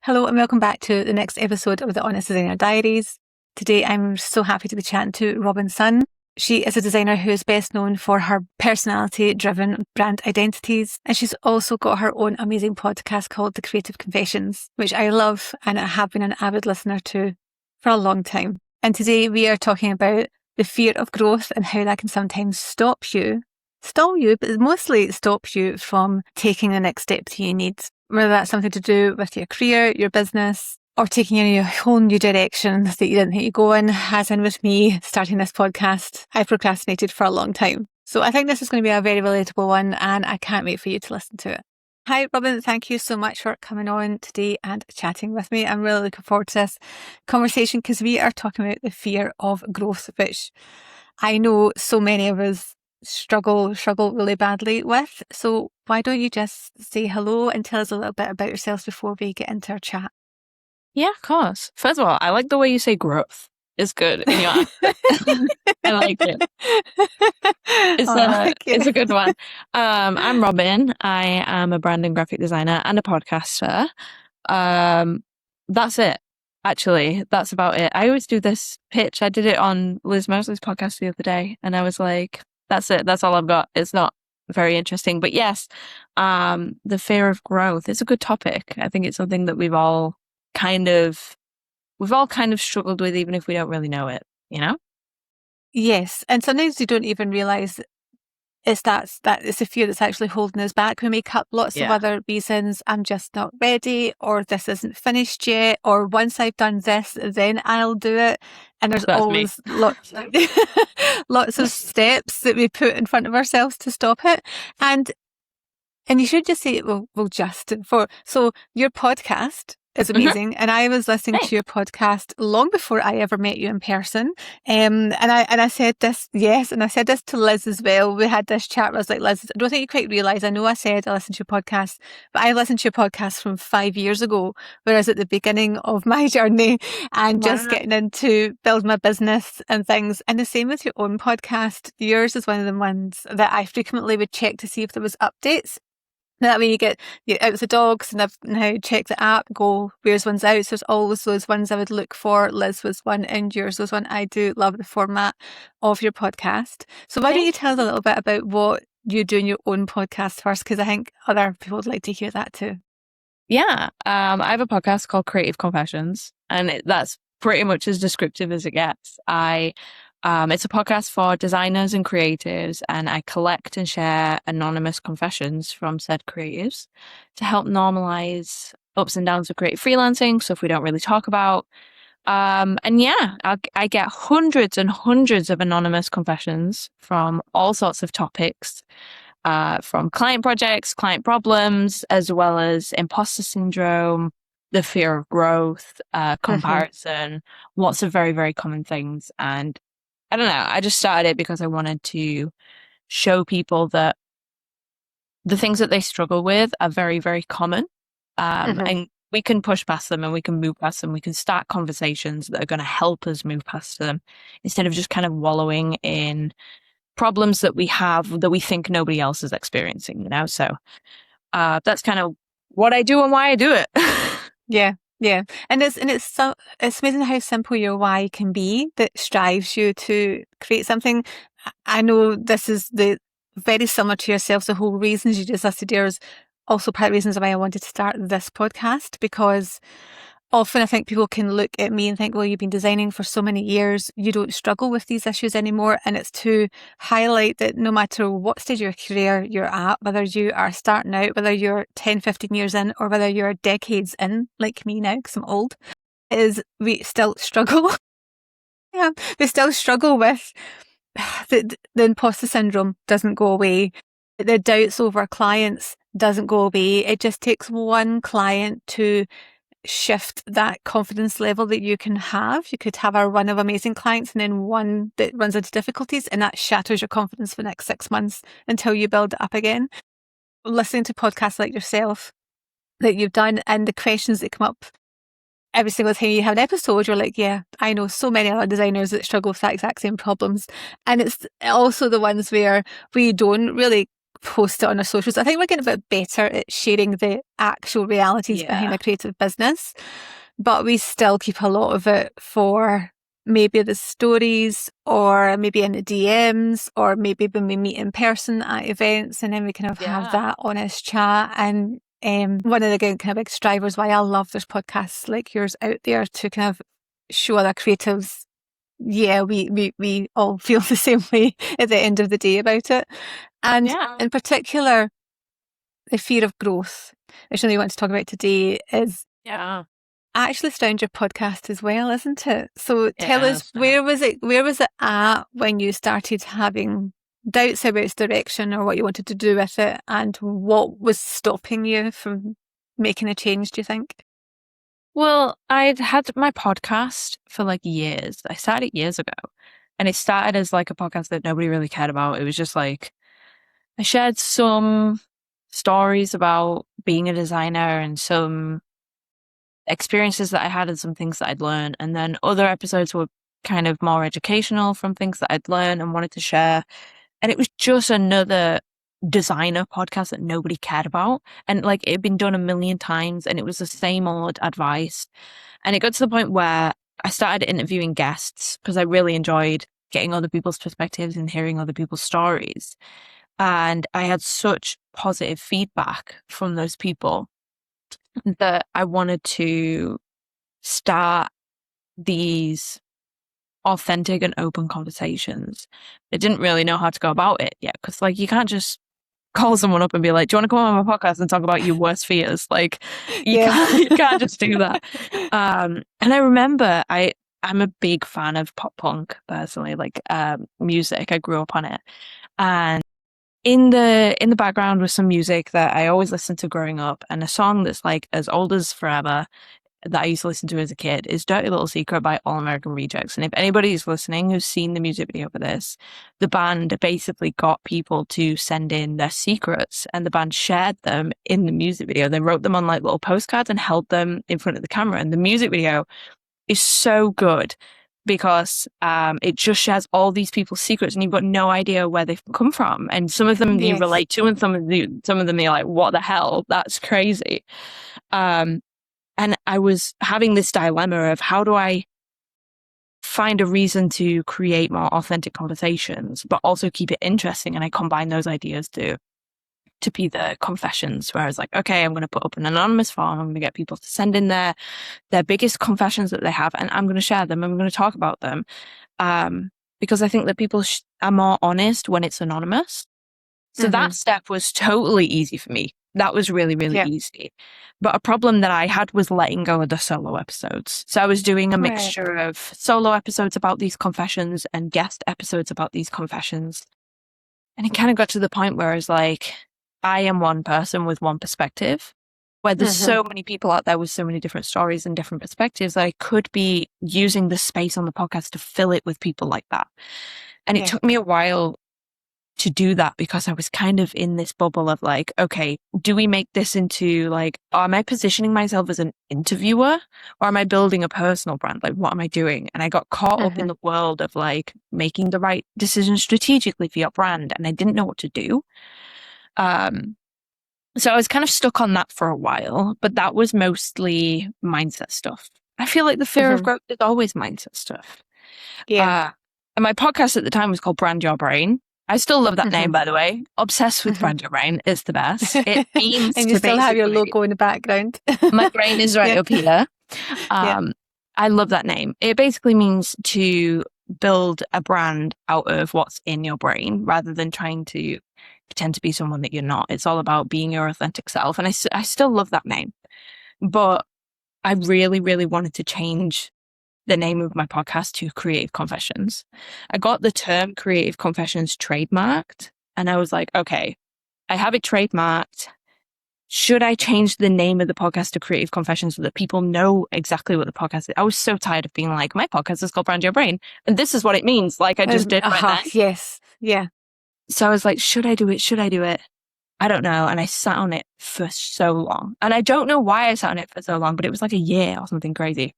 Hello and welcome back to the next episode of the Honest Designer Diaries. Today I'm so happy to be chatting to Robin Sun. She is a designer who is best known for her personality-driven brand identities, and she's also got her own amazing podcast called The Creative Confessions, which I love and I have been an avid listener to for a long time. And today we are talking about the fear of growth and how that can sometimes stall you, but mostly stop you from taking the next step that you need. Whether that's something to do with your career, your business, or taking in a whole new direction that you didn't think you'd go in. As in with me starting this podcast, I procrastinated for a long time. So I think this is going to be a very relatable one and I can't wait for you to listen to it. Hi, Robin. Thank you so much for coming on today and chatting with me. I'm really looking forward to this conversation because we are talking about the fear of growth, which I know so many of us struggle really badly with. So why don't you just say hello and tell us a little bit about yourselves before we get into our chat? Yeah, of course. First of all, I like the way you say growth. It's good in your accent. I like it. It's a good one. I'm Robin. I am a brand and graphic designer and a podcaster. That's it. Actually, that's about it. I always do this pitch. I did it on Liz Mosley's podcast the other day, and I was like, that's it. That's all I've got. It's not very interesting. But yes, the fear of growth is a good topic. I think it's something that we've all kind of struggled with, even if we don't really know it, you know? Yes. And sometimes you don't even realise it's a fear that's actually holding us back. We make up lots of other reasons. I'm just not ready, or this isn't finished yet, or once I've done this, then I'll do it. And there's always lots of steps that we put in front of ourselves to stop it. And you should just say, so your podcast is amazing. And I was listening to your podcast long before I ever met you in person. And I said this, and I said this to Liz as well. We had this chat where I was like, Liz, I don't think you quite realise, I know I said I listened to your podcast, but I listened to your podcast from 5 years ago, whereas at the beginning of my journey and just getting into building my business and things. And the same with your own podcast. Yours is one of the ones that I frequently would check to see if there was updates. That way you're out with the dogs, and I've now checked the app, go, where's one's out? So there's always those ones I would look for. Liz was one and yours was one. I do love the format of your podcast. So why don't you tell us a little bit about what you do in your own podcast first? Because I think other people would like to hear that too. Yeah. I have a podcast called Creative Confessions, and that's pretty much as descriptive as it gets. It's a podcast for designers and creatives, and I collect and share anonymous confessions from said creatives to help normalize ups and downs of creative freelancing, stuff we don't really talk about. I get hundreds and hundreds of anonymous confessions from all sorts of topics, from client projects, client problems, as well as imposter syndrome, the fear of growth, comparison, lots of very, very common things. And I don't know, I just started it because I wanted to show people that the things that they struggle with are very, very common. And we can push past them and we can move past them. We can start conversations that are going to help us move past them instead of just kind of wallowing in problems that we have that we think nobody else is experiencing, you know? So that's kind of what I do and why I do it. Yeah. And it's amazing how simple your why can be that strives you to create something. I know this is very similar to yourself. The whole reasons you just listed there is also part of the reasons why I wanted to start this podcast, because often I think people can look at me and think, well, you've been designing for so many years, you don't struggle with these issues anymore. And it's to highlight that no matter what stage of your career you're at, whether you are starting out, whether you're 10, 15 years in, or whether you're decades in, like me now, because I'm old, is we still struggle. We still struggle with the imposter syndrome doesn't go away. The doubts over clients doesn't go away. It just takes one client to shift that confidence level that you can have. You could have a run of amazing clients and then one that runs into difficulties, and that shatters your confidence for the next 6 months until you build it up again. Listening to podcasts like yourself that you've done and the questions that come up every single time you have an episode, you're like, yeah, I know so many other designers that struggle with that exact same problems. And it's also the ones where we don't really post it on our socials. I think we're getting a bit better at sharing the actual realities behind a creative business, but we still keep a lot of it for maybe the stories, or maybe in the DMs, or maybe when we meet in person at events, and then we kind of have that honest chat. And one of the kind of big drivers why I love there's podcasts like yours out there to kind of show other creatives, we all feel the same way at the end of the day about it. And in particular, the fear of growth, which I know you want to talk about today, is actually around your podcast as well, isn't it? So tell us, where was it at when you started having doubts about its direction or what you wanted to do with it, and what was stopping you from making a change, do you think? Well, I'd had my podcast for like years. I started it years ago, and it started as like a podcast that nobody really cared about. It was just like, I shared some stories about being a designer and some experiences that I had and some things that I'd learned. And then other episodes were kind of more educational from things that I'd learned and wanted to share. And it was just another designer podcast that nobody cared about. And like, it had been done a million times and it was the same old advice. And it got to the point where I started interviewing guests because I really enjoyed getting other people's perspectives and hearing other people's stories. And I had such positive feedback from those people that I wanted to start these authentic and open conversations. I didn't really know how to go about it yet, because like, you can't just call someone up and be like, do you want to come on my podcast and talk about your worst fears? Like, you can't just do that. And I remember I'm a big fan of pop punk personally, like music. I grew up on it. And in the background was some music that I always listened to growing up, and a song that's like as old as forever that I used to listen to as a kid is Dirty Little Secret by All American Rejects. And if anybody's listening who's seen the music video for this, the band basically got people to send in their secrets, and the band shared them in the music video. They wrote them on like little postcards and held them in front of the camera. And the music video is so good because it just shares all these people's secrets, and you've got no idea where they've come from. And some of them you relate to, and some of them you're like, what the hell? That's crazy. And I was having this dilemma of, how do I find a reason to create more authentic conversations, but also keep it interesting? And I combine those ideas to be the confessions, where I was like, okay, I'm going to put up an anonymous form. I'm going to get people to send in their biggest confessions that they have, and I'm going to share them. I'm going to talk about them. Because I think that people are more honest when it's anonymous. So that step was totally easy for me. That was really, really easy. But a problem that I had was letting go of the solo episodes. So I was doing a mixture of solo episodes about these confessions and guest episodes about these confessions. And it kind of got to the point where I was like, I am one person with one perspective, where there's so many people out there with so many different stories and different perspectives that I could be using the space on the podcast to fill it with people like that. And it took me a while to do that, because I was kind of in this bubble of like, okay, do we make this into like, am I positioning myself as an interviewer, or am I building a personal brand? Like, what am I doing? And I got caught up in the world of like making the right decision strategically for your brand, and I didn't know what to do. So I was kind of stuck on that for a while, but that was mostly mindset stuff. I feel like the fear of growth is always mindset stuff. And my podcast at the time was called Brand Your Brain. I still love that name, by the way. Obsessed with Brand Your Brain. It's the best. It means and you still have your logo in the background. My brain is right up here. I love that name. It basically means to build a brand out of what's in your brain, rather than trying to pretend to be someone that you're not. It's all about being your authentic self. And I still love that name. But I really, really wanted to change the name of my podcast to Creative Confessions. I got the term Creative Confessions trademarked, and I was like, okay, I have it trademarked. Should I change the name of the podcast to Creative Confessions so that people know exactly what the podcast is? I was so tired of being like, my podcast is called Brand Your Brain, and this is what it means. Like I just did right then. Yes. Yeah. So I was like, should I do it? Should I do it? I don't know. And I sat on it for so long. And I don't know why I sat on it for so long, but it was like a year or something crazy.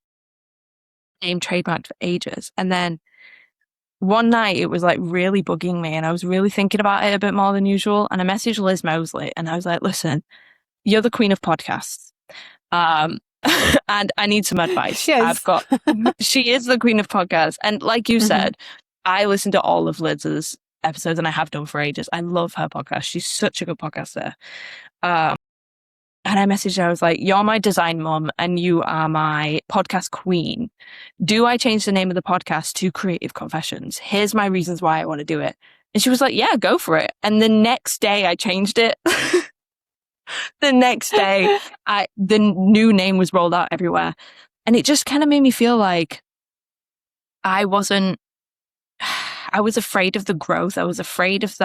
Name trademarked for ages. And then one night it was like really bugging me and I was really thinking about it a bit more than usual. And I messaged Liz Mosley and I was like, listen, you're the queen of podcasts. And I need some advice. She is the queen of podcasts. And like you said, I listen to all of Liz's episodes and I have done for ages. I love her podcast. She's such a good podcaster. And I messaged her, I was like, you're my design mum and you are my podcast queen. Do I change the name of the podcast to Creative Confessions? Here's my reasons why I want to do it. And she was like, yeah, go for it. And the next day I changed it. The next day, the new name was rolled out everywhere. And it just kind of made me feel like I was afraid of the growth. I was afraid of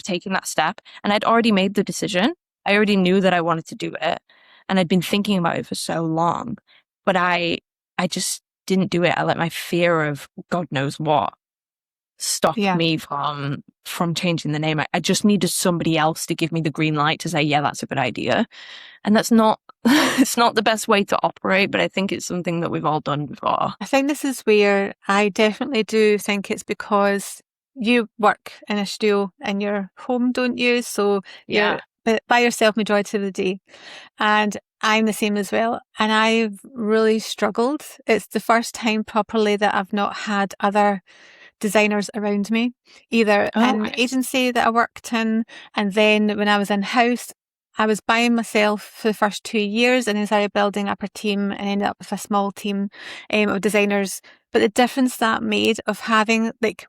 taking that step. And I'd already made the decision. I already knew that I wanted to do it. And I'd been thinking about it for so long. But I just didn't do it. I let my fear of God knows what stop me from changing the name. I just needed somebody else to give me the green light to say, yeah, that's a good idea. And that's not, it's not the best way to operate, but I think it's something that we've all done before. I think this is where I definitely do think it's because you work in a studio in your home, don't you? So you're by yourself majority of the day. And I'm the same as well. And I've really struggled. It's the first time properly that I've not had other designers around me, either in agency that I worked in, and then when I was in house, I was by myself for the first 2 years and then started building up a team and ended up with a small team of designers. But the difference that made of having, like,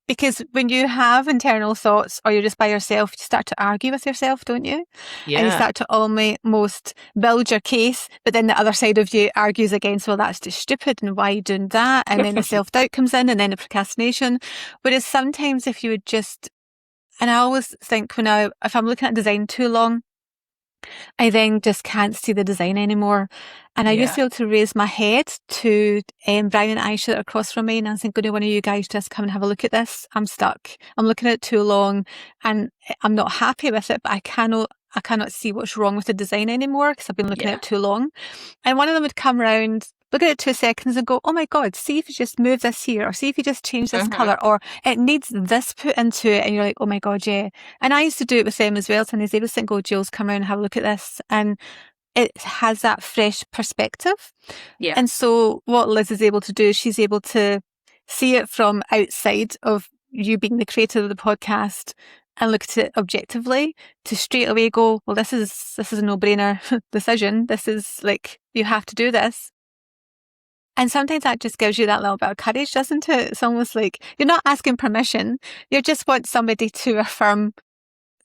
because when you have internal thoughts or you're just by yourself, you start to argue with yourself, don't you? Yeah. And you start to almost build your case, but then the other side of you argues against, well, that's just stupid and why are you doing that? And then the self-doubt comes in and then the procrastination. Whereas sometimes if you would just, and I always think if I'm looking at design too long, I then just can't see the design anymore. And I used to be able to raise my head to Brian and Aisha that are across from me and I think, could one of you guys just come and have a look at this? I'm stuck. I'm looking at it too long and I'm not happy with it, but I cannot see what's wrong with the design anymore because I've been looking at it too long. And one of them would come around, look at it 2 seconds and go, oh my God, see if you just move this here, or see if you just change this colour, or it needs this put into it. And you're like, oh my God, yeah. And I used to do it with them as well. Sometimes they would think, oh, Juls, come around and have a look at this. And it has that fresh perspective. Yeah. And so what Liz is able to do, she's able to see it from outside of you being the creator of the podcast and look at it objectively to straight away go, well, this is a no-brainer decision. This is like, you have to do this. And sometimes that just gives you that little bit of courage, doesn't it? It's almost like you're not asking permission. You just want somebody to affirm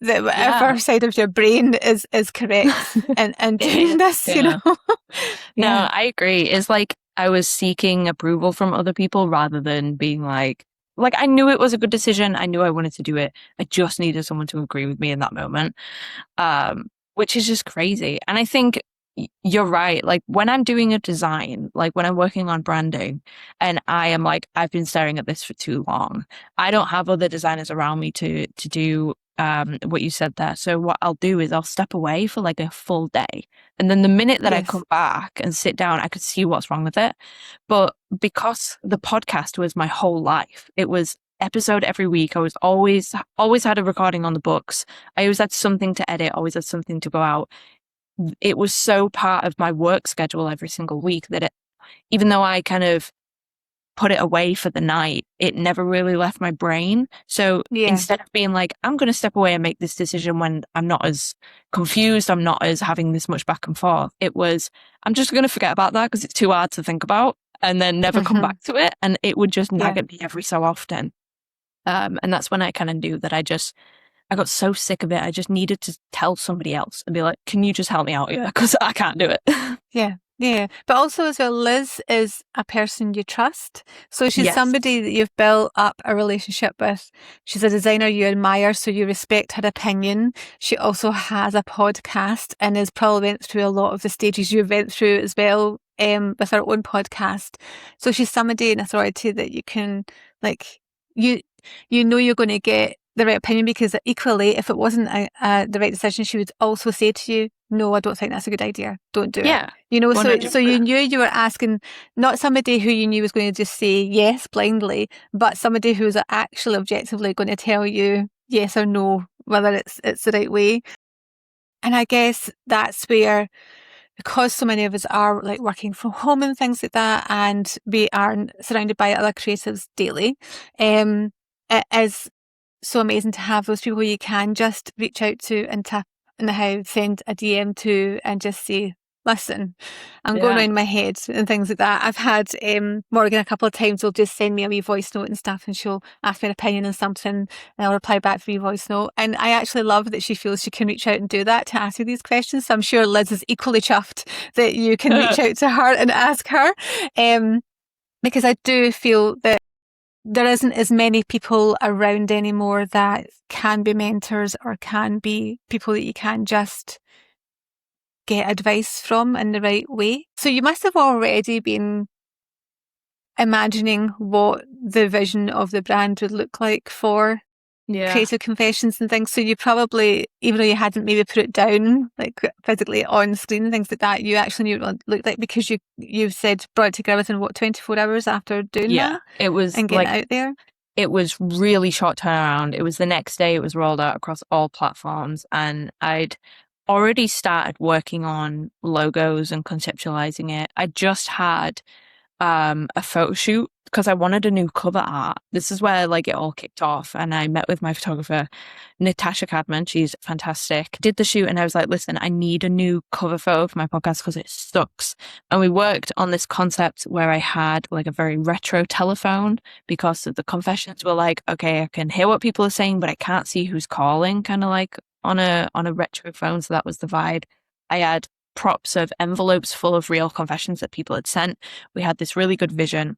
that whatever side of your brain is correct and doing this, you know? No, I agree. It's like I was seeking approval from other people rather than being like I knew it was a good decision. I knew I wanted to do it. I just needed someone to agree with me in that moment, which is just crazy. And I think you're right. Like when I'm doing a design, like when I'm working on branding and I am like, I've been staring at this for too long. I don't have other designers around me to do what you said there. So what I'll do is I'll step away for like a full day. And then the minute that I come back and sit down, I could see what's wrong with it. But because the podcast was my whole life, it was episode every week. I was always had a recording on the books. I always had something to edit, always had something to go out. It was so part of my work schedule every single week that even though I kind of put it away for the night, it never really left my brain. So instead of being like, I'm going to step away and make this decision when I'm not as confused, I'm not as having this much back and forth, it was, I'm just going to forget about that because it's too hard to think about and then never come back to it. And it would just nag at me every so often. And that's when I kind of knew that I got so sick of it. I just needed to tell somebody else and be like, can you just help me out here? Because I can't do it. Yeah. But also as well, Liz is a person you trust. So she's somebody that you've built up a relationship with. She's a designer you admire, so you respect her opinion. She also has a podcast and has probably went through a lot of the stages you went through as well with her own podcast. So she's somebody in authority that you can, like, you know you're going to get the right opinion, because equally, if it wasn't the right decision, she would also say to you, no, I don't think that's a good idea. Don't do it. Yeah. You know, so 100%. you knew you were asking not somebody who you knew was going to just say yes blindly, but somebody who's actually objectively going to tell you yes or no, whether it's the right way. And I guess that's where, because so many of us are like working from home and things like that, and we are surrounded by other creatives daily, it is so amazing to have those people you can just reach out to and tap in the house, send a DM to, and just say, listen, I'm going around my head and things like that. I've had Morgan a couple of times will just send me a wee voice note and stuff, and she'll ask me an opinion on something, and I'll reply back with a wee voice note. And I actually love that she feels she can reach out and do that to ask you these questions. So I'm sure Liz is equally chuffed that you can reach out to her and ask her, because I do feel that there isn't as many people around anymore that can be mentors or can be people that you can just get advice from in the right way. So you must have already been imagining what the vision of the brand would look like for Creative Confessions and things. So you probably, even though you hadn't maybe put it down like physically on screen and things like that, you actually knew what it looked like, because you said brought it together within 24 hours after doing that? It was and getting it out there. It was really short turnaround. It was the next day. It was rolled out across all platforms, and I'd already started working on logos and conceptualizing it. I just had a photo shoot because I wanted a new cover art. This is where like it all kicked off, and I met with my photographer, Natasha Cadman. She's fantastic. Did the shoot, and I was like, listen, I need a new cover photo for my podcast because it sucks. And we worked on this concept where I had like a very retro telephone, because the confessions were like, okay, I can hear what people are saying, but I can't see who's calling, kind of like on a retro phone. So that was the vibe. I had props of envelopes full of real confessions that people had sent. We had this really good vision,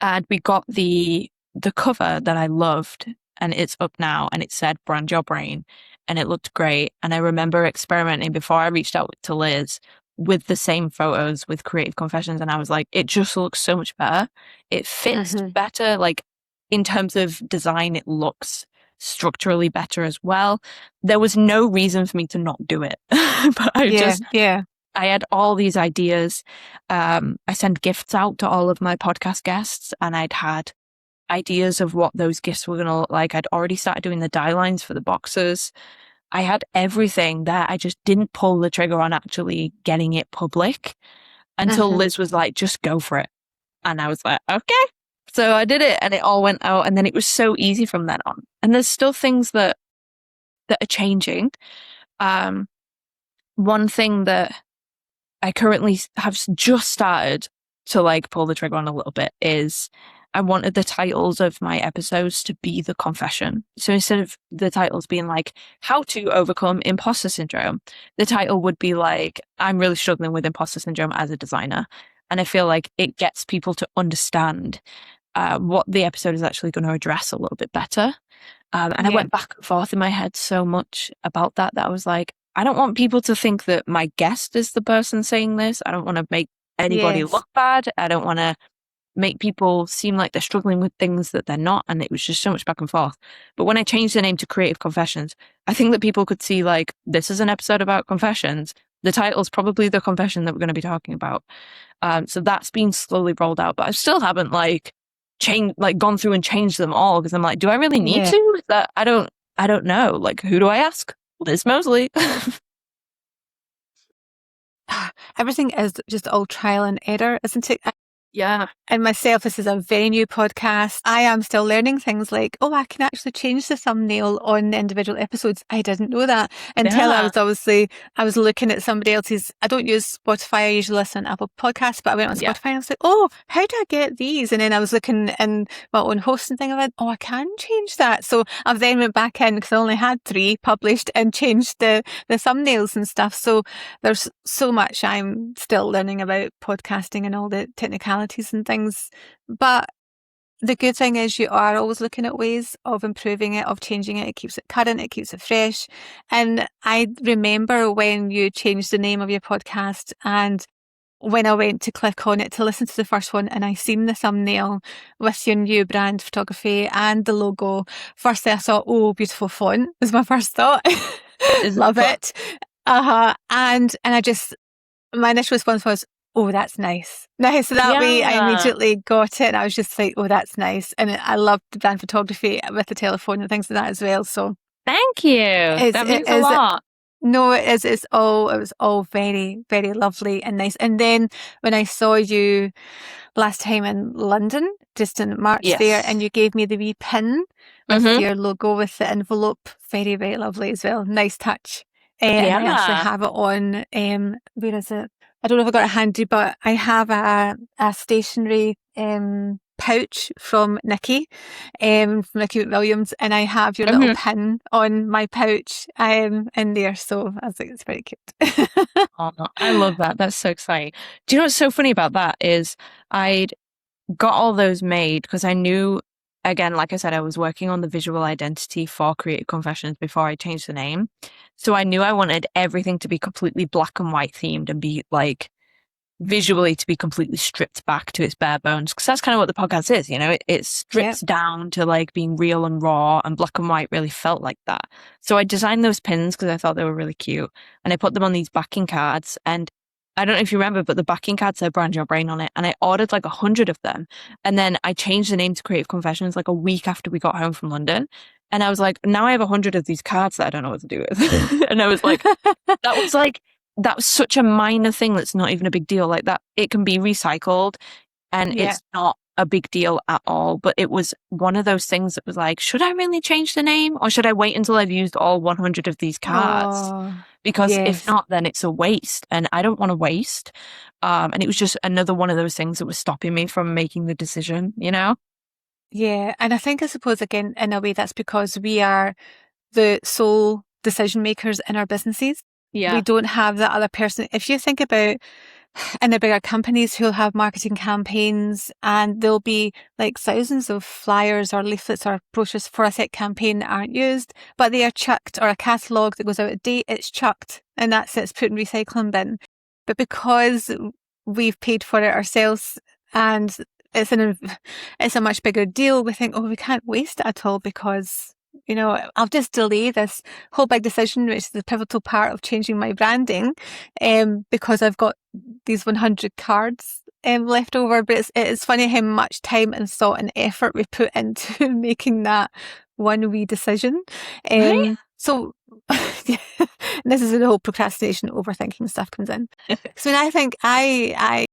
and we got the cover that I loved, and it's up now, and it said brand your brain, and it looked great. And I remember experimenting before I reached out to Liz with the same photos with Creative Confessions, and I was like, it just looks so much better. It fits better, like in terms of design, it looks structurally better as well. There was no reason for me to not do it. But I had all these ideas. I sent gifts out to all of my podcast guests, and I'd had ideas of what those gifts were going to look like. I'd already started doing the die lines for the boxes. I had everything there. I just didn't pull the trigger on actually getting it public until Liz was like, just go for it. And I was like, okay. So I did it, and it all went out, and then it was so easy from then on. And there's still things that are changing. One thing that I currently have just started to like pull the trigger on a little bit is I wanted the titles of my episodes to be the confession. So instead of the titles being like how to overcome imposter syndrome, the title would be like, I'm really struggling with imposter syndrome as a designer. And I feel like it gets people to understand what the episode is actually going to address a little bit better. And I went back and forth in my head so much about that I was like, I don't want people to think that my guest is the person saying this. I don't want to make anybody look bad. I don't want to make people seem like they're struggling with things that they're not. And it was just so much back and forth. But when I changed the name to Creative Confessions, I think that people could see like, this is an episode about confessions. The title's probably the confession that we're going to be talking about. So that's been slowly rolled out, but I still haven't gone through and changed them all, because I'm like, do I really need to? Is that I don't know. Like, who do I ask? Liz Mosley. Everything is just all trial and error, isn't it? Yeah. And myself, this is a very new podcast. I am still learning things like, oh, I can actually change the thumbnail on the individual episodes. I didn't know that until I was looking at somebody else's. I don't use Spotify. I usually listen to Apple Podcasts, but I went on Spotify and I was like, oh, how do I get these? And then I was looking in my own hosting thing. I went, oh, I can change that. So I then went back in, because I only had 3 published, and changed the thumbnails and stuff. So there's so much I'm still learning about podcasting and all the technicalities and things. But the good thing is you are always looking at ways of improving it, of changing it. It keeps it current, it keeps it fresh. And I remember when you changed the name of your podcast, and when I went to click on it to listen to the first one, and I seen the thumbnail with your new brand photography and the logo, firstly I thought, oh, beautiful font was my first thought. Love it. And I just, my initial response was, oh, that's nice. Nice. So that way I immediately got it. And I was just like, oh, that's nice. And I loved the brand photography with the telephone and things like that as well. So thank you. That means a lot. No, it is. It was all very, very lovely and nice. And then when I saw you last time in London, just in March there, and you gave me the wee pin with your logo with the envelope, very, very lovely as well. Nice touch. And I actually have it on, where is it? I don't know if I got it handy, but I have a stationery pouch from Nikki Williams, and I have your little pin on my pouch in there. So I was like, it's very cute. Oh, I love that. That's so exciting. Do you know what's so funny about that is I'd got all those made because I knew, again, like I said, I was working on the visual identity for Creative Confessions before I changed the name. So I knew I wanted everything to be completely black and white themed and be like visually to be completely stripped back to its bare bones. Because that's kind of what the podcast is, you know, it strips down to like being real and raw, and black and white really felt like that. So I designed those pins because I thought they were really cute, and I put them on these backing cards. And I don't know if you remember, but the backing cards said Brand Your Brain on it. And I ordered like 100 of them. And then I changed the name to Creative Confessions like a week after we got home from London. And I was like, now I have 100 of these cards that I don't know what to do with. And I was like, that was such a minor thing that's not even a big deal. Like that, it can be recycled and it's not a big deal at all. But it was one of those things that was like, should I really change the name, or should I wait until I've used all 100 of these cards? Because if not, then it's a waste, and I don't want to waste. And it was just another one of those things that was stopping me from making the decision, you know? Yeah. And I suppose, again, in a way, that's because we are the sole decision makers in our businesses. Yeah. We don't have that other person. If you think about in the bigger companies who'll have marketing campaigns, and there'll be like thousands of flyers or leaflets or brochures for a set campaign that aren't used, but they are chucked, or a catalogue that goes out of date, it's chucked, and that's it, it's put in recycling bin. But because we've paid for it ourselves and it's a much bigger deal, we think, oh, we can't waste it at all, because you know, I'll just delay this whole big decision, which is the pivotal part of changing my branding, because I've got these 100 cards left over. But it's funny how much time and thought and effort we put into making that one wee decision. Right? So this is where the whole procrastination, overthinking stuff comes in. So when I think I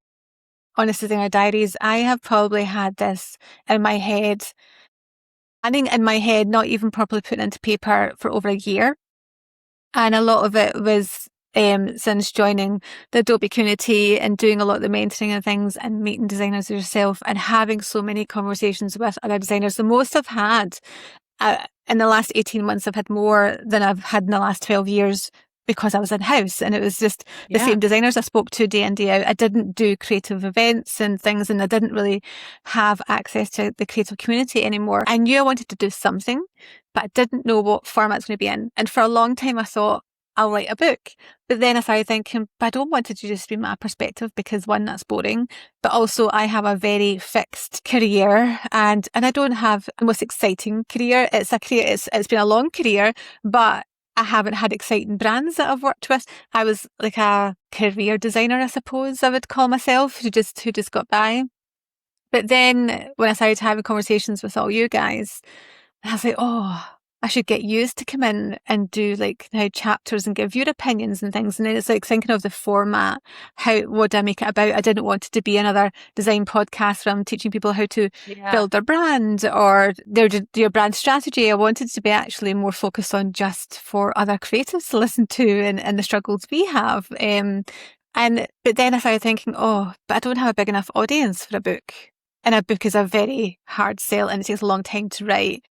honestly think our diaries, I have probably had this in my head, not even properly put into paper, for over a year. And a lot of it was since joining the Adobe community and doing a lot of the mentoring and things and meeting designers yourself and having so many conversations with other designers. The most I've had in the last 18 months, I've had more than I've had in the last 12 years, because I was in-house and it was just the same designers I spoke to day in, day out. I didn't do creative events and things, and I didn't really have access to the creative community anymore. I knew I wanted to do something, but I didn't know what format it's going to be in. And for a long time I thought, I'll write a book. But then I started thinking, but I don't want it to just be my perspective, because one, that's boring, but also I have a very fixed career, and I don't have the most exciting career. It's been a long career, but I haven't had exciting brands that I've worked with. I was like a career designer, I suppose I would call myself, who just got by. But then when I started having conversations with all you guys, I was like, oh, I should get you to come in and do like now chapters and give your opinions and things. And then it's like thinking of the format. What do I make it about? I didn't want it to be another design podcast where I'm teaching people how to build their brand or their brand strategy. I wanted to be actually more focused on just for other creatives to listen to and the struggles we have. But then I started thinking, oh, but I don't have a big enough audience for a book. And a book is a very hard sell and it takes a long time to write.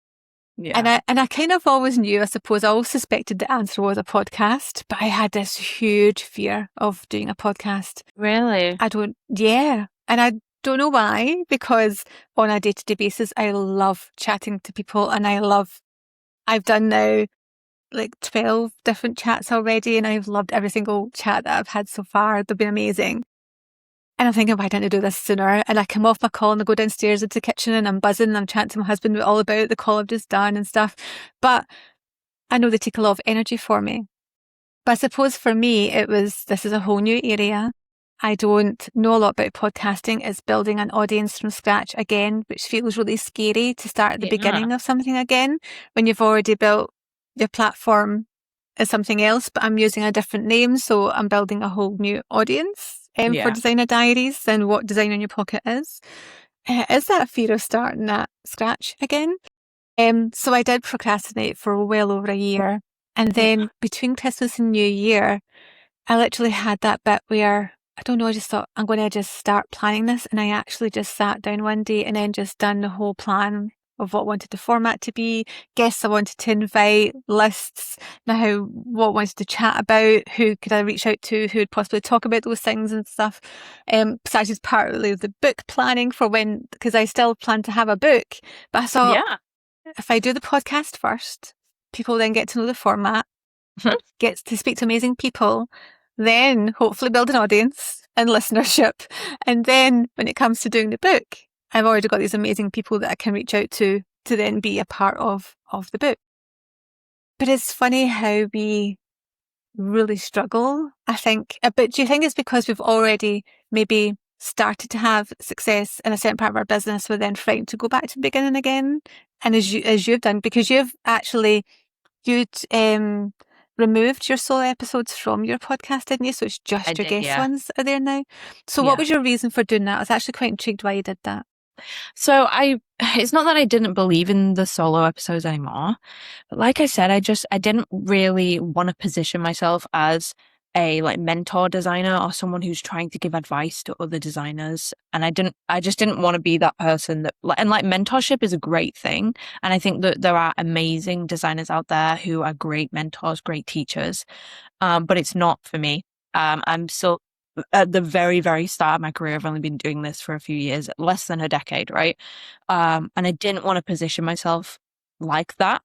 Yeah. And I kind of always knew, I suppose, I always suspected the answer was a podcast, but I had this huge fear of doing a podcast. Really? And I don't know why, because on a day-to-day basis, I love chatting to people, and I've done now like 12 different chats already, and I've loved every single chat that I've had so far. They've been amazing. And I'm thinking, why didn't I do this sooner? And I come off my call and I go downstairs into the kitchen and I'm buzzing and I'm chatting to my husband all about the call I've just done and stuff. But I know they take a lot of energy for me. But I suppose for me, this is a whole new area. I don't know a lot about podcasting. It's building an audience from scratch again, which feels really scary to start at the beginning of something again when you've already built your platform as something else, but I'm using a different name. So I'm building a whole new audience for Designer Diaries and what Design in Your Pocket is. Is that a fear of starting at scratch again? So I did procrastinate for well over a year. And then between Christmas and New Year, I literally had that bit where, I don't know, I just thought, I'm going to just start planning this. And I actually just sat down one day and then just done the whole plan of what I wanted the format to be, guests I wanted to invite, lists, now what I wanted to chat about, who could I reach out to, who would possibly talk about those things and stuff. Besides just partly the book planning for when, because I still plan to have a book. But I thought, if I do the podcast first, people then get to know the format, gets to speak to amazing people, then hopefully build an audience and listenership. And then when it comes to doing the book, I've already got these amazing people that I can reach out to then be a part of the book. But it's funny how we really struggle, I think. But do you think it's because we've already maybe started to have success in a certain part of our business, we're then frightened to go back to the beginning again? And as you've done, because you'd removed your solo episodes from your podcast, didn't you? So it's just your guest ones are there now. So what was your reason for doing that? I was actually quite intrigued why you did that. So it's not that I didn't believe in the solo episodes anymore, but like I said, I didn't really want to position myself as a mentor designer or someone who's trying to give advice to other designers. And I just didn't want to be that person and mentorship is a great thing. And I think that there are amazing designers out there who are great mentors, great teachers. But it's not for me. I'm still at the very, very start of my career. I've only been doing this for a few years, less than a decade, right? And I didn't want to position myself like that.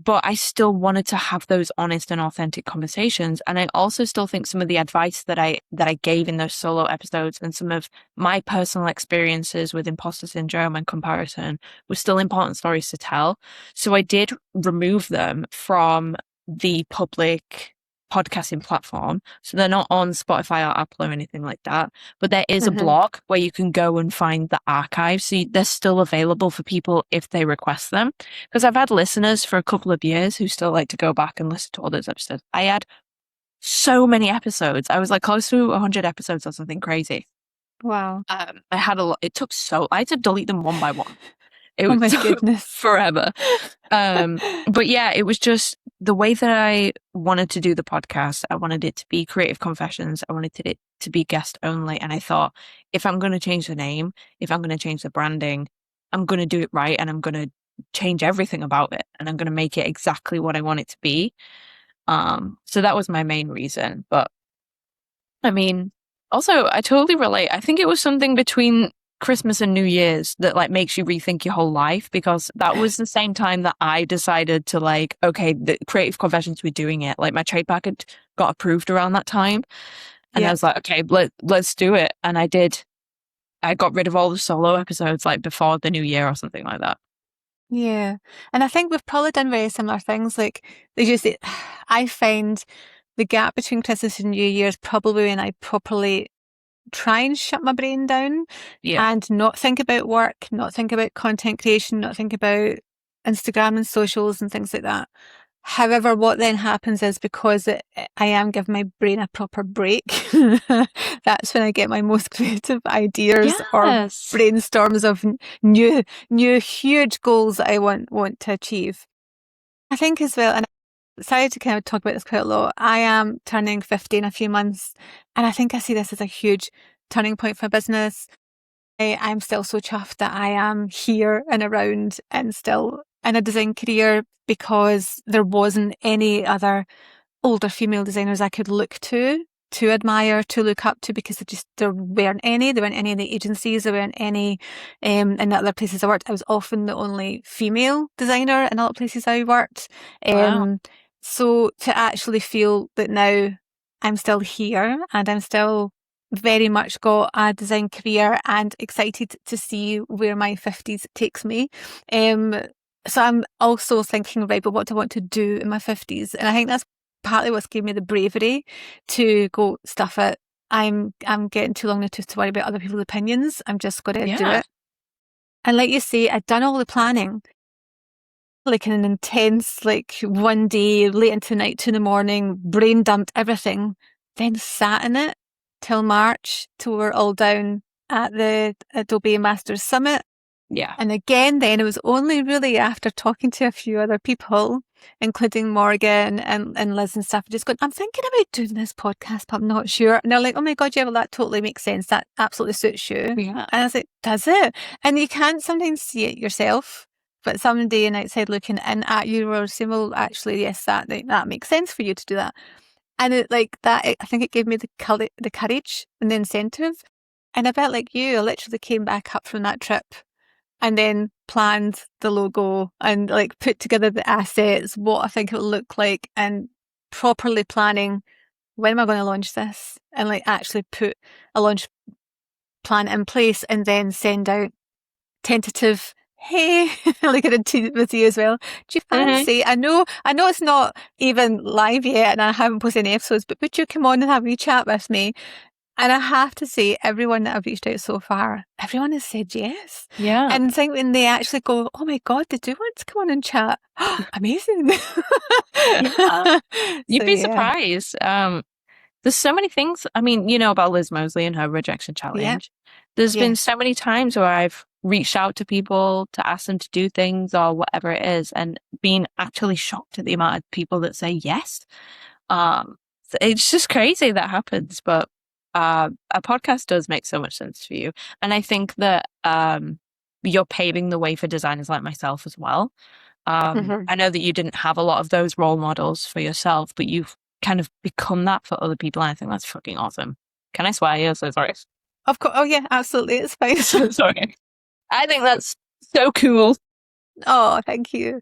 But I still wanted to have those honest and authentic conversations. And I also still think some of the advice that I gave in those solo episodes and some of my personal experiences with imposter syndrome and comparison were still important stories to tell. So I did remove them from the public podcasting platform. So they're not on Spotify or Apple or anything like that. But there is a blog where you can go and find the archives. So they're still available for people if they request them. Because I've had listeners for a couple of years who still like to go back and listen to all those episodes. I had so many episodes. I was close to 100 episodes or something crazy. Wow. I had a lot. It took I had to delete them one by one. It was my goodness. Forever. But yeah, it was just the way that I wanted to do the podcast. I wanted it to be Creative Confessions. I wanted it to be guest only. And I thought, if I'm going to change the name, if I'm going to change the branding, I'm going to do it right. And I'm going to change everything about it. And I'm going to make it exactly what I want it to be. So that was my main reason. But I mean, also, I totally relate. I think it was something between Christmas and New Year's that makes you rethink your whole life, because that was the same time that I decided to okay, the Creative Confessions, we're doing it. My trade package got approved around that time. And I was like, okay, let's do it. And I did. I got rid of all the solo episodes before the new year or something like that. Yeah. And I think we've probably done very similar things. I find the gap between Christmas and New Year's probably when I properly try and shut my brain down and not think about work, not think about content creation, not think about Instagram and socials and things like that. However, what then happens is, because I am giving my brain a proper break, that's when I get my most creative ideas or brainstorms of new huge goals that I want to achieve. I think as well, and I decided to kind of talk about this quite a lot, I am turning 50 in a few months, and I think I see this as a huge turning point for business. I'm still so chuffed that I am here and around and still in a design career, because there wasn't any other older female designers I could look to admire, to look up to, because there weren't any. There weren't any in the agencies. There weren't any in the other places I worked. I was often the only female designer in a lot of places I worked. Wow. So to actually feel that now I'm still here and I'm still very much got a design career and excited to see where my 50s takes me. So I'm also thinking, right, but what do I want to do in my 50s? And I think that's partly what's given me the bravery to go, stuff it. I'm getting too long in the tooth to worry about other people's opinions. I'm just going to do it. And like you say, I'd done all the planning, like in an intense, like one day, late into the night, 2 a.m, brain dumped everything, then sat in it till March, till we're all down at the Adobe Masters Summit. Yeah. And again, then it was only really after talking to a few other people, including Morgan and Liz and stuff, just going, I'm thinking about doing this podcast, but I'm not sure. And they're like, oh my God, yeah, well, that totally makes sense. That absolutely suits you. Yeah. And I was like, does it? And you can't sometimes see it yourself, but somebody an outside looking in at you will say, well, actually, yes, that makes sense for you to do that. And it, like that, I think it gave me the courage and the incentive. And a bit like you, I literally came back up from that trip and then planned the logo and like put together the assets, what I think it will look like, and properly planning when am I going to launch this, and like actually put a launch plan in place and then send out tentative, hey, like I did with you as well. Do you fancy? I know it's not even live yet and I haven't posted any episodes, but would you come on and have a wee chat with me? And I have to say, everyone that I've reached out so far, everyone has said yes. Yeah. And I think when they actually go, oh my God, they do want to come on and chat. Amazing. Yeah. You'd be surprised. There's so many things. I mean, you know about Liz Mosley and her rejection challenge. Yeah. There's been so many times where I've reached out to people to ask them to do things or whatever it is, and been actually shocked at the amount of people that say yes. It's just crazy that happens, but a podcast does make so much sense for you. And I think that you're paving the way for designers like myself as well. I know that you didn't have a lot of those role models for yourself, but you've kind of become that for other people. And I think that's fucking awesome. Can I swear? Yeah, so sorry. Of course. Oh yeah, absolutely. It's fine. Sorry. I think that's so cool. Oh, thank you.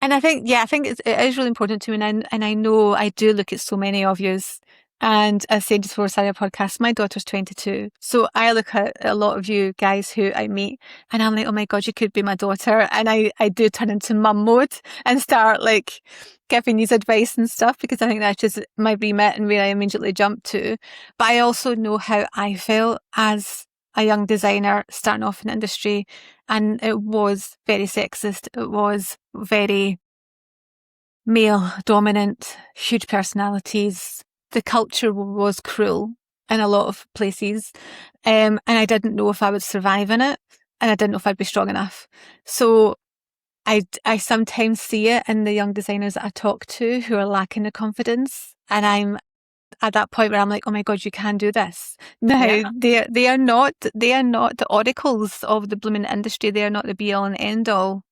And I think it is really important to me. And I know I do look at so many of yous. And as I said before, Sarah podcast, my daughter's 22. So I look at a lot of you guys who I meet and I'm like, oh my God, you could be my daughter. And I do turn into mum mode and start like giving these advice and stuff, because I think that's just my remit and where I immediately jump to. But I also know how I felt as a young designer starting off in the industry. And it was very sexist. It was very male dominant, huge personalities. The culture was cruel in a lot of places. And I didn't know if I would survive in it. And I didn't know if I'd be strong enough. So I sometimes see it in the young designers that I talk to who are lacking the confidence. And I'm at that point where I'm like, oh my God, you can do this. Now, they are not the oracles of the blooming industry. They are not the be all and end all.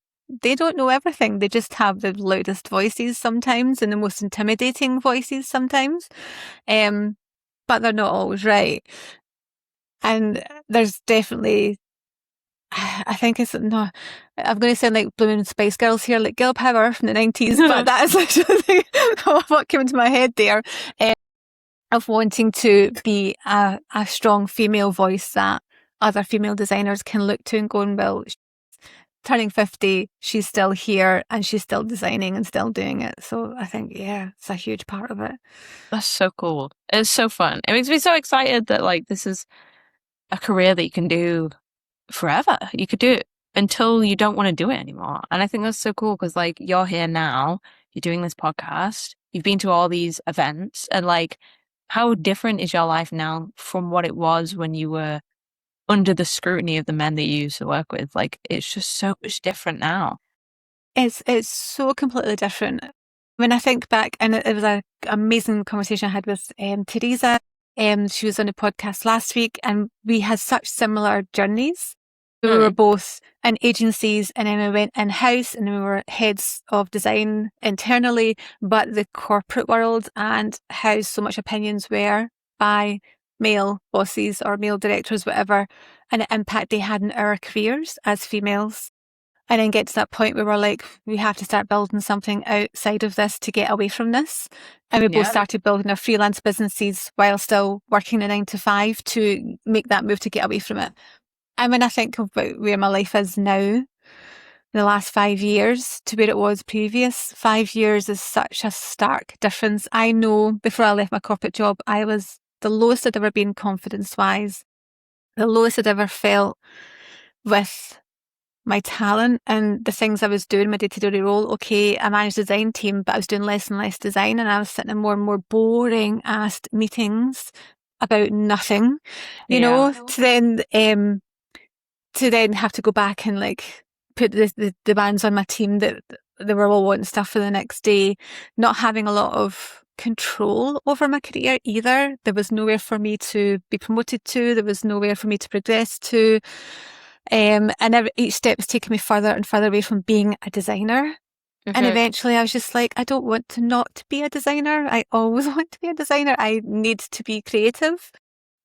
They don't know everything. They just have the loudest voices sometimes and the most intimidating voices sometimes. But they're not always right. And there's definitely, I think it's, no, I'm going to sound like blooming Spice Girls here, like girl power from the 90s, but that is literally what came into my head there. Of wanting to be a strong female voice that other female designers can look to and going, well, turning 50, she's still here and she's still designing and still doing it. So I think, it's a huge part of it. That's so cool. It's so fun. It makes me so excited that like this is a career that you can do forever. You could do it until you don't want to do it anymore. And I think that's so cool because like you're here now, you're doing this podcast, you've been to all these events, and like how different is your life now from what it was when you were under the scrutiny of the men that you used to work with? Like, it's just so much different now. It's so completely different. When I think back, and it was an amazing conversation I had with Teresa. She was on a podcast last week and we had such similar journeys. We were both in agencies and then we went in-house and we were heads of design internally, but the corporate world and how so much opinions were by male bosses or male directors, whatever, and the impact they had in our careers as females. And then get to that point where we're like, we have to start building something outside of this to get away from this. And we both started building our freelance businesses while still working a 9 to 5 to make that move to get away from it. And when I think about where my life is now, the last 5 years to where it was previous. 5 years is such a stark difference. I know before I left my corporate job, I was the lowest I'd ever been confidence-wise, the lowest I'd ever felt with my talent and the things I was doing, my day-to-day role. Okay, I managed a design team, but I was doing less and less design, and I was sitting in more and more boring ass meetings about nothing, you know, to then have to go back and like put the demands on my team that they were all wanting stuff for the next day, not having a lot of control over my career either. There was nowhere for me to be promoted to. There was nowhere for me to progress to. And each step was taking me further and further away from being a designer. And eventually I was just like, I don't want to not be a designer. I always want to be a designer. I need to be creative.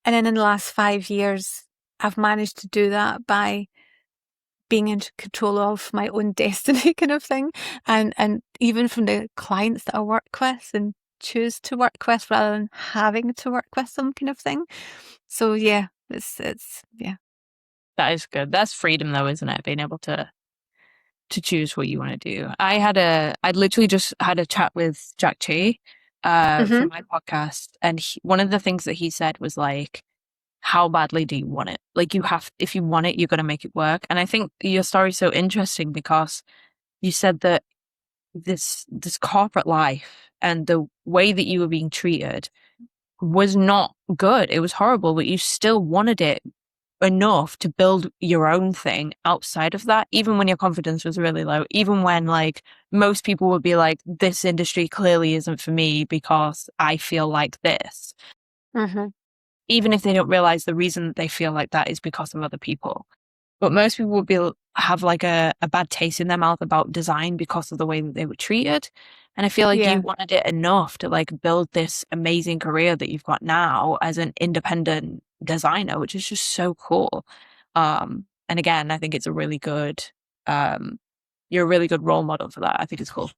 And then in the last 5 years, I've managed to do that by being in control of my own destiny kind of thing. And even from the clients that I work with and choose to work with rather than having to work with them kind of thing. So yeah, it's yeah. That is good. That's freedom though, isn't it? Being able to choose what you want to do. I literally just had a chat with Jack Che for my podcast. And one of the things that he said was like, how badly do you want it? Like if you want it, you're going to make it work. And I think your story's so interesting because you said that this corporate life and the way that you were being treated was not good. It was horrible, but you still wanted it enough to build your own thing outside of that, even when your confidence was really low, even when like most people would be like, this industry clearly isn't for me because I feel like this. Even if they don't realize the reason that they feel like that is because of other people. But most people would have like a bad taste in their mouth about design because of the way that they were treated. And I feel like you wanted it enough to like build this amazing career that you've got now as an independent designer, which is just so cool. And again, I think it's a really good, you're a really good role model for that. I think it's cool.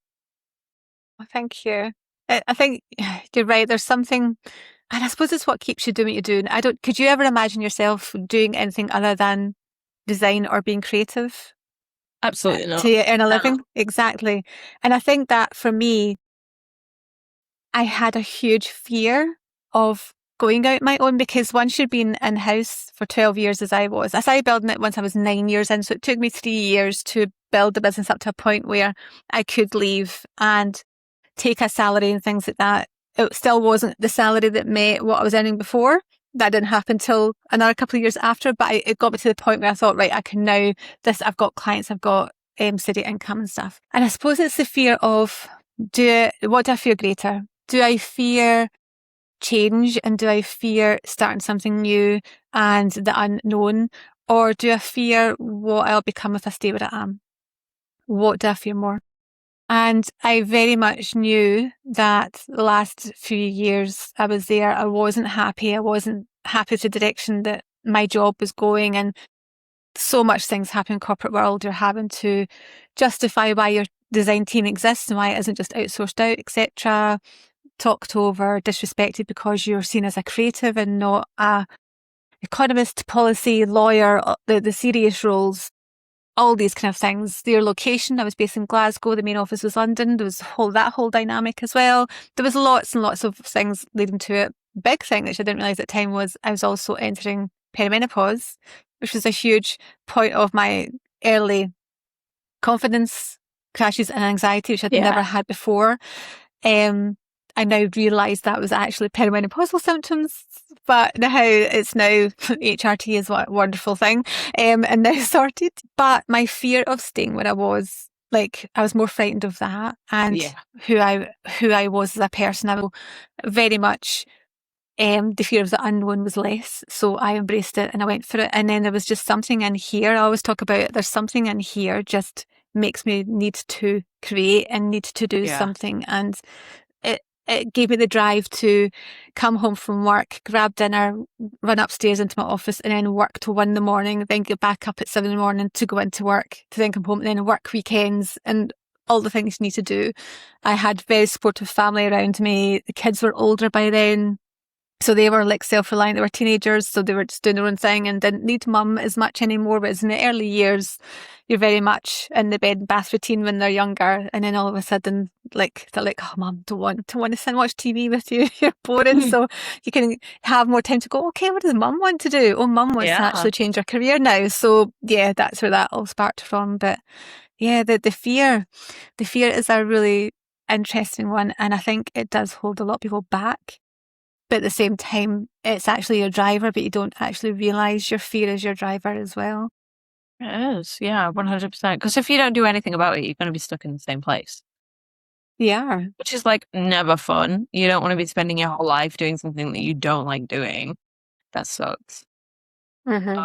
Well, thank you. I think you're right. There's something, and I suppose it's what keeps you doing what you're doing. Could you ever imagine yourself doing anything other than design or being creative? Absolutely not. To earn a living? Exactly. And I think that for me, I had a huge fear of going out my own because once you've been in-house for 12 years as I was, I started building it once I was 9 years in. So it took me 3 years to build the business up to a point where I could leave and take a salary and things like that. It still wasn't the salary that met what I was earning before. That didn't happen until another couple of years after, but it got me to the point where I thought, right, I can now, I've got clients, I've got steady income and stuff. And I suppose it's the fear of, what do I fear greater? Do I fear change and do I fear starting something new and the unknown? Or do I fear what I'll become if I stay where I am? What do I fear more? And I very much knew that the last few years I was there, I wasn't happy. I wasn't happy with the direction that my job was going. And so much things happen in the corporate world. You're having to justify why your design team exists and why it isn't just outsourced out, etc. Talked over, disrespected because you're seen as a creative and not a economist, policy, lawyer, the serious roles. All these kind of things. Their location, I was based in Glasgow, the main office was London. There was that whole dynamic as well. There was lots and lots of things leading to it. Big thing which I didn't realise at the time was I was also entering perimenopause, which was a huge point of my early confidence crashes and anxiety, which I'd never had before. I now realise that was actually perimenopausal symptoms, but now HRT is a wonderful thing, and now sorted. But my fear of staying where I was, like, I was more frightened of that and who I was as a person. I was very much, the fear of the unknown was less, so I embraced it and I went for it. And then there was just something in here. I always talk about it. There's something in here just makes me need to create and need to do something, and it gave me the drive to come home from work, grab dinner, run upstairs into my office and then work till 1 a.m, then get back up at 7 a.m. to go into work, to then come home and then work weekends and all the things you need to do. I had very supportive family around me. The kids were older by then. So they were like self-reliant, they were teenagers, so they were just doing their own thing and didn't need mum as much anymore. Whereas in the early years, you're very much in the bed and bath routine when they're younger. And then all of a sudden, like, they're like, oh, mum, don't want to sit and watch TV with you. You're boring. So you can have more time to go, okay, what does mum want to do? Oh, mum wants to actually change her career now. So yeah, that's where that all sparked from. But yeah, the fear is a really interesting one. And I think it does hold a lot of people back. But at the same time, it's actually your driver, but you don't actually realise your fear is your driver as well. It is, yeah, 100%. Because if you don't do anything about it, you're going to be stuck in the same place. Yeah. Which is like never fun. You don't want to be spending your whole life doing something that you don't like doing. That sucks. Mm-hmm.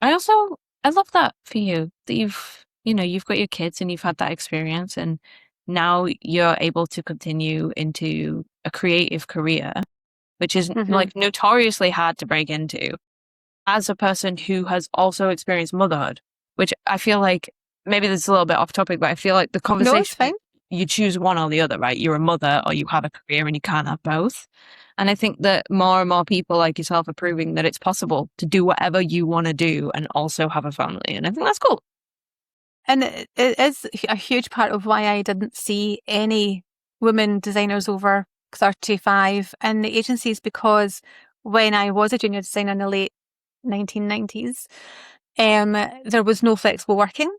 I love that for you, that you've got your kids and you've had that experience, and now you're able to continue into a creative career, which is like notoriously hard to break into, as a person who has also experienced motherhood, which I feel like maybe this is a little bit off topic, but I feel like the conversation, no, it's fine. You choose one or the other, right? You're a mother or you have a career, and you can't have both. And I think that more and more people like yourself are proving that it's possible to do whatever you want to do and also have a family. And I think that's cool. And it is a huge part of why I didn't see any women designers over 35 in the agencies, because when I was a junior designer in the late 1990s, there was no flexible working.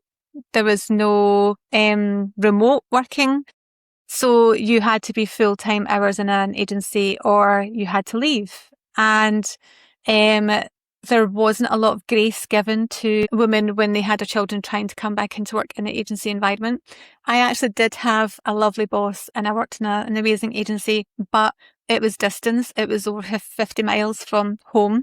There was no remote working. So you had to be full-time hours in an agency or you had to leave. And there wasn't a lot of grace given to women when they had their children trying to come back into work in the agency environment. I actually did have a lovely boss and I worked in an amazing agency, but it was distance. It was over 50 miles from home.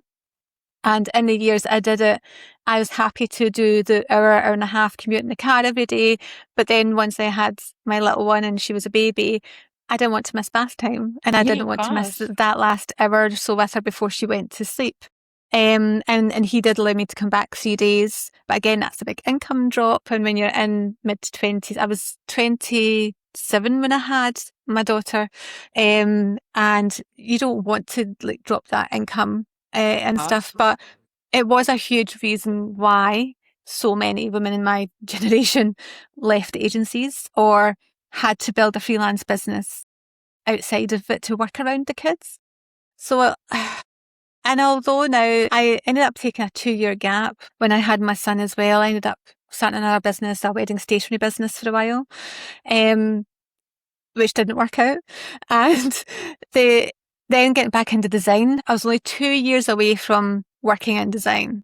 And in the years I did it, I was happy to do the hour and a half commute in the car every day. But then once I had my little one and she was a baby, I didn't want to miss bath time. And I didn't want to miss that last hour or so with her before she went to sleep. And he did allow me to come back 3 days. But again, that's a big income drop. And when you're in mid-20s, I was 27 when I had my daughter. And you don't want to like drop that income and stuff. But it was a huge reason why so many women in my generation left agencies or had to build a freelance business outside of it to work around the kids. So, and although now I ended up taking a 2-year gap when I had my son as well, I ended up starting another business, a wedding stationery business for a while, which didn't work out. And then getting back into design, I was only 2 years away from working in design.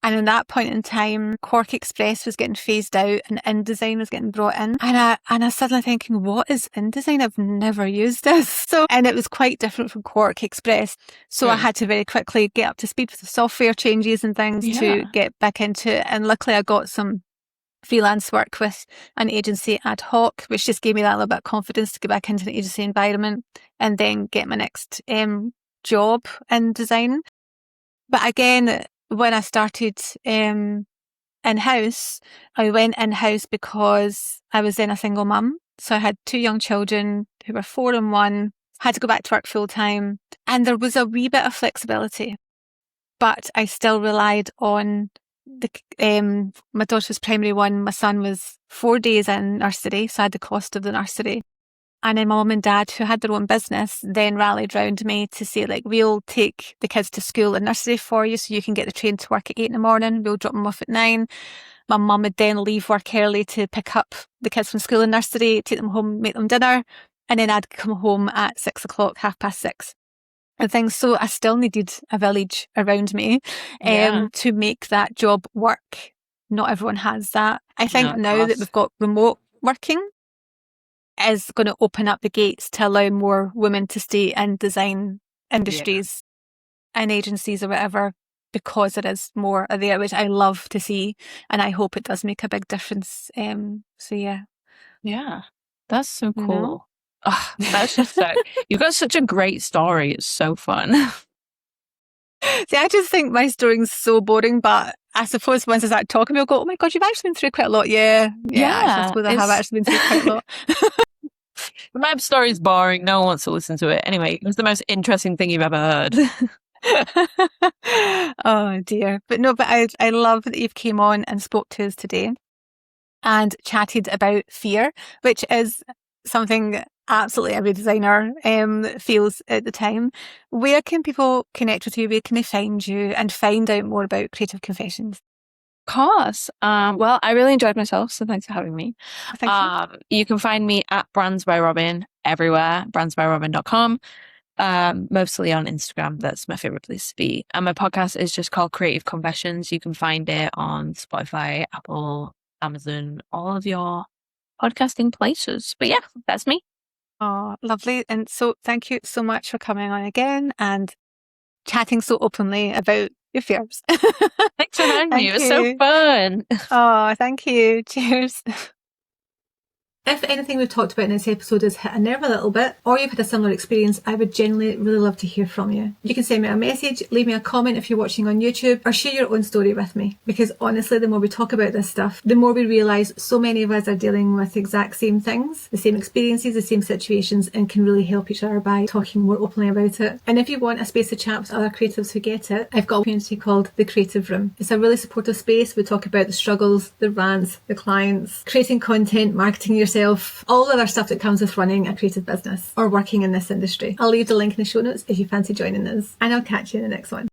And in that point in time, Cork Express was getting phased out and InDesign was getting brought in. And I was suddenly thinking, what is InDesign? I've never used this. And it was quite different from Cork Express. So I had to very quickly get up to speed with the software changes and things to get back into it. And luckily I got some freelance work with an agency ad hoc, which just gave me that little bit of confidence to get back into the agency environment and then get my next job in design. But again, when I started in-house, I went in-house because I was then a single mum. So I had 2 young children who were 4 and 1, had to go back to work full time. And there was a wee bit of flexibility, but I still relied on my daughter was primary 1, my son was 4 days in nursery, so I had the cost of the nursery. And then my mum and dad, who had their own business, then rallied round me to say, like, we'll take the kids to school and nursery for you so you can get the train to work at 8 a.m. We'll drop them off at 9. My mum would then leave work early to pick up the kids from school and nursery, take them home, make them dinner. And then I'd come home at 6 o'clock, 6:30. And things. So I still needed a village around me to make that job work. Not everyone has that. I think now that we've got remote working is going to open up the gates to allow more women to stay in design industries and agencies or whatever, because it is more there, which I love to see. And I hope it does make a big difference. So yeah. Yeah, that's so cool. Oh, that's just so, you've got such a great story. It's so fun. See, I just think my story's so boring, but I suppose once I start talking, we'll go, oh my God, you've actually been through quite a lot. Yeah, I suppose I have actually been through quite a lot. The map story's boring. No one wants to listen to it. Anyway, it was the most interesting thing you've ever heard. Oh dear. But I love that you've came on and spoke to us today and chatted about fear, which is something absolutely every designer feels at the time. Where can people connect with you? Where can they find you and find out more about Creative Confessions? Of course. Well, I really enjoyed myself, so thanks for having me. Thank you. You can find me at Brands by Robin everywhere, brandsbyrobin.com. Mostly on Instagram. That's my favorite place to be. And my podcast is just called Creative Confessions. You can find it on Spotify, Apple, Amazon, all of your podcasting places. But yeah, that's me. Oh, lovely. And so thank you so much for coming on again and chatting so openly about your fears. Thanks for having me. It was so fun. Oh, thank you. Cheers. If anything we've talked about in this episode has hit a nerve a little bit, or you've had a similar experience, I would genuinely really love to hear from you. You can send me a message, leave me a comment if you're watching on YouTube, or share your own story with me. Because honestly, the more we talk about this stuff, the more we realise so many of us are dealing with the exact same things, the same experiences, the same situations, and can really help each other by talking more openly about it. And if you want a space to chat with other creatives who get it, I've got a community called The Creative Room. It's a really supportive space. We talk about the struggles, the rants, the clients, creating content, marketing yourself, all the other stuff that comes with running a creative business or working in this industry. I'll leave the link in the show notes if you fancy joining us, and I'll catch you in the next one.